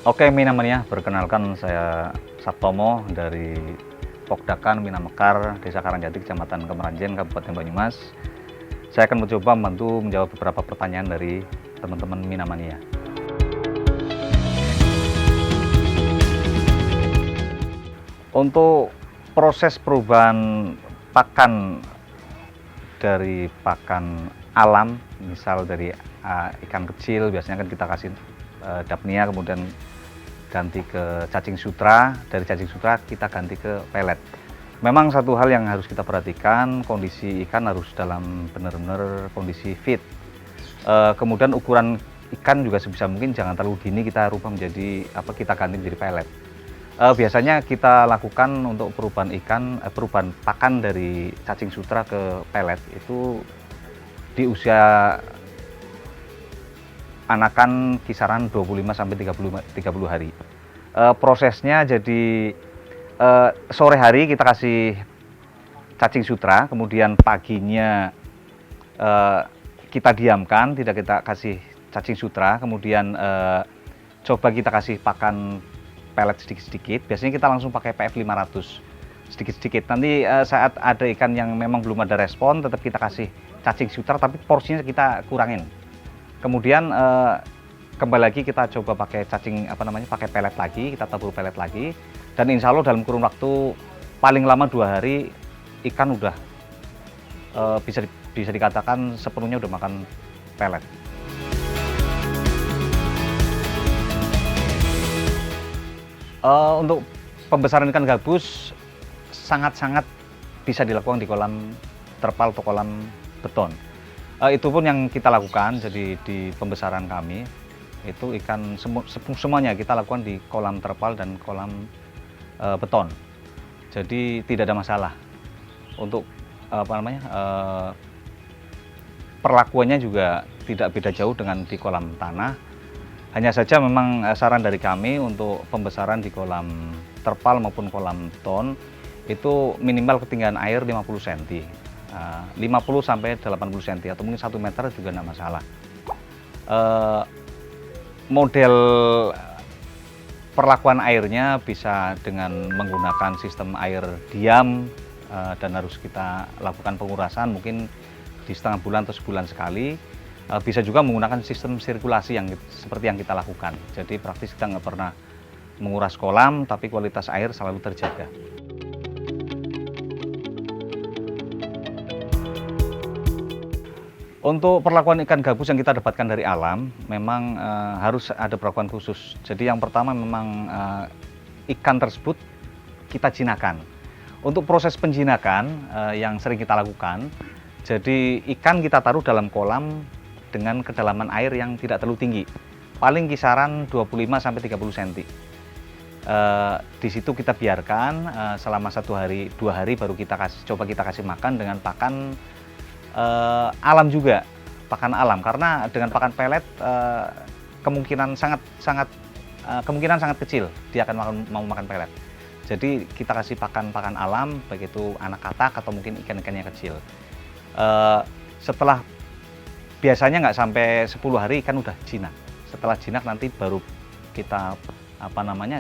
Oke, Minamania, perkenalkan saya Sabtomo dari Pokdakan Minamekar, Desa Karangjati, Kecamatan Kemeranjen, Kabupaten Banyumas. Saya akan mencoba membantu menjawab beberapa pertanyaan dari teman-teman Minamania. Untuk proses perubahan pakan dari pakan alam, misal dari ikan kecil, biasanya kan kita kasih dapnia, kemudian ganti ke cacing sutra, dari cacing sutra kita ganti ke pelet. Memang satu hal yang harus kita perhatikan, kondisi ikan harus dalam benar-benar kondisi fit. Kemudian ukuran ikan juga sebisa mungkin jangan terlalu dini kita rubah menjadi kita ganti menjadi pelet. Biasanya kita lakukan untuk perubahan perubahan pakan dari cacing sutra ke pelet itu di usia anakan kisaran 25 sampai 30 hari. Prosesnya jadi sore hari kita kasih cacing sutra, kemudian paginya kita diamkan, tidak kita kasih cacing sutra, kemudian coba kita kasih pakan pelet sedikit-sedikit. Biasanya kita langsung pakai PF 500 sedikit-sedikit. Nanti saat ada ikan yang memang belum ada respon, tetap kita kasih cacing sutra, tapi porsinya kita kurangin. Kemudian kembali lagi kita coba pakai pakai pelet lagi, kita tabur pelet lagi, dan insya Allah dalam kurun waktu paling lama 2 hari ikan udah bisa dikatakan sepenuhnya udah makan pelet. Untuk pembesaran ikan gabus sangat-sangat bisa dilakukan di kolam terpal atau kolam beton. Itu pun yang kita lakukan, jadi di pembesaran kami itu ikan semuanya kita lakukan di kolam terpal dan kolam beton. Jadi tidak ada masalah. Untuk perlakuannya juga tidak beda jauh dengan di kolam tanah. Hanya saja memang saran dari kami untuk pembesaran di kolam terpal maupun kolam beton itu minimal ketinggian air 50 cm. 50 sampai 80 cm atau mungkin 1 meter juga tidak masalah. Model perlakuan airnya bisa dengan menggunakan sistem air diam dan harus kita lakukan pengurasan mungkin di setengah bulan atau sebulan sekali. Bisa juga menggunakan sistem sirkulasi seperti yang kita lakukan. Jadi praktis kita nggak pernah menguras kolam, tapi kualitas air selalu terjaga. Untuk perlakuan ikan gabus yang kita dapatkan dari alam, memang harus ada perlakuan khusus. Jadi yang pertama memang ikan tersebut kita jinakan. Untuk proses penjinakan yang sering kita lakukan, jadi ikan kita taruh dalam kolam dengan kedalaman air yang tidak terlalu tinggi, paling kisaran 25 sampai 30 cm. Di situ kita biarkan selama 1 hari 2 hari baru kita coba kasih makan dengan pakan alam juga, pakan alam, karena dengan pakan pelet kemungkinan sangat kecil dia akan mau makan pelet. Jadi kita kasih pakan alam, baik itu anak katak atau mungkin ikan-ikan yang kecil. Setelah biasanya nggak sampai 10 hari ikan udah jinak. Setelah jinak nanti baru kita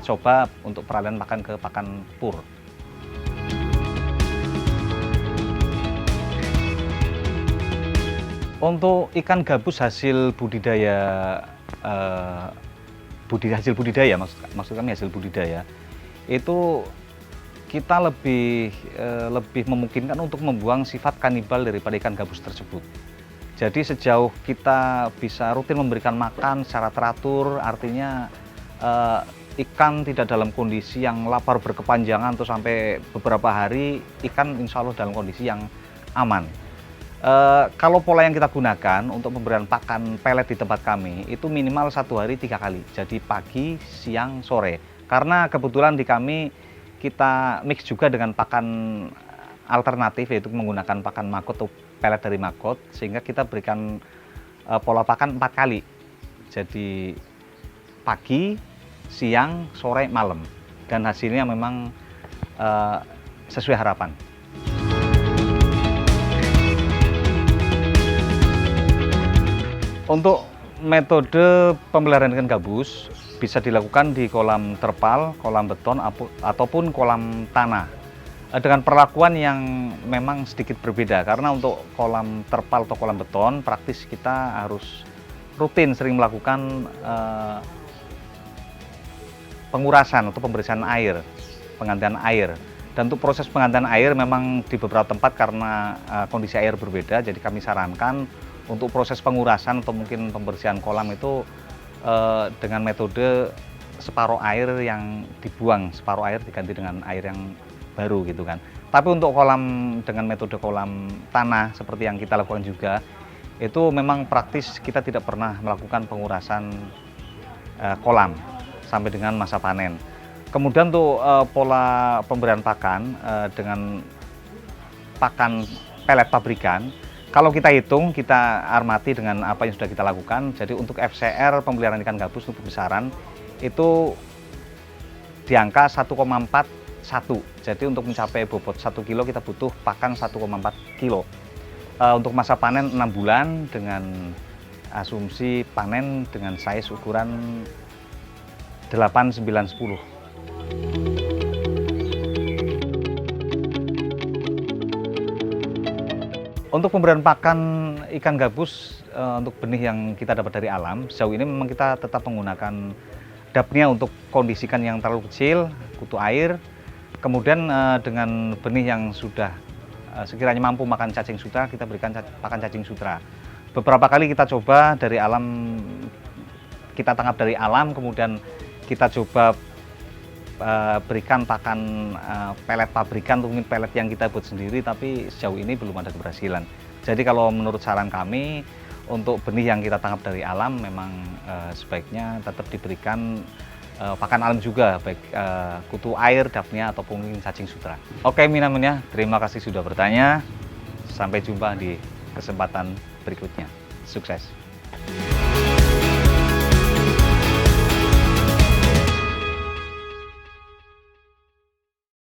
coba untuk peralihan makan ke pakan pur. Untuk ikan gabus hasil budidaya, maksud kami hasil budidaya, itu kita lebih memungkinkan untuk membuang sifat kanibal daripada ikan gabus tersebut. Jadi sejauh kita bisa rutin memberikan makan secara teratur, artinya ikan tidak dalam kondisi yang lapar berkepanjangan atau sampai beberapa hari, ikan insya Allah dalam kondisi yang aman. Kalau pola yang kita gunakan untuk pemberian pakan pelet di tempat kami itu minimal 1 hari 3 kali, jadi pagi, siang, sore. Karena kebetulan di kami kita mix juga dengan pakan alternatif, yaitu menggunakan pakan makot atau pelet dari makot, sehingga kita berikan pola pakan 4 kali, jadi pagi, siang, sore, malam, dan hasilnya memang sesuai harapan. Untuk metode pemeliharaan ikan gabus bisa dilakukan di kolam terpal, kolam beton, ataupun kolam tanah. Dengan perlakuan yang memang sedikit berbeda, karena untuk kolam terpal atau kolam beton praktis kita harus rutin sering melakukan pengurasan atau pembersihan air, penggantian air. Dan untuk proses penggantian air memang di beberapa tempat karena kondisi air berbeda, jadi kami sarankan untuk proses pengurasan atau mungkin pembersihan kolam itu dengan metode separuh air yang dibuang, separuh air diganti dengan air yang baru gitu kan. Tapi untuk kolam dengan metode kolam tanah seperti yang kita lakukan juga, itu memang praktis kita tidak pernah melakukan pengurasan kolam sampai dengan masa panen. Kemudian untuk pola pemberian pakan dengan pakan pelet pabrikan, kalau kita hitung, kita armati dengan apa yang sudah kita lakukan. Jadi untuk FCR pemeliharaan ikan gabus untuk besaran itu di angka 1,41. Jadi untuk mencapai bobot 1 kilo kita butuh pakan 1,4 kilo. Untuk masa panen 6 bulan dengan asumsi panen dengan size ukuran 8, 9, 10. Untuk pemberian pakan ikan gabus untuk benih yang kita dapat dari alam, sejauh ini memang kita tetap menggunakan dapnya untuk kondisikan yang terlalu kecil, kutu air. Kemudian dengan benih yang sudah sekiranya mampu makan cacing sutra, kita berikan pakan cacing sutra. Beberapa kali kita coba dari alam, kita tangkap dari alam, kemudian kita coba berikan pakan pelet pabrikan, mungkin pelet yang kita buat sendiri, tapi sejauh ini belum ada keberhasilan. Jadi kalau menurut saran kami, untuk benih yang kita tangkap dari alam memang sebaiknya tetap diberikan pakan alam juga, baik kutu air, dapnya, ataupun mungkin cacing sutra. Oke Minamnya, terima kasih sudah bertanya. Sampai jumpa di kesempatan berikutnya. Sukses!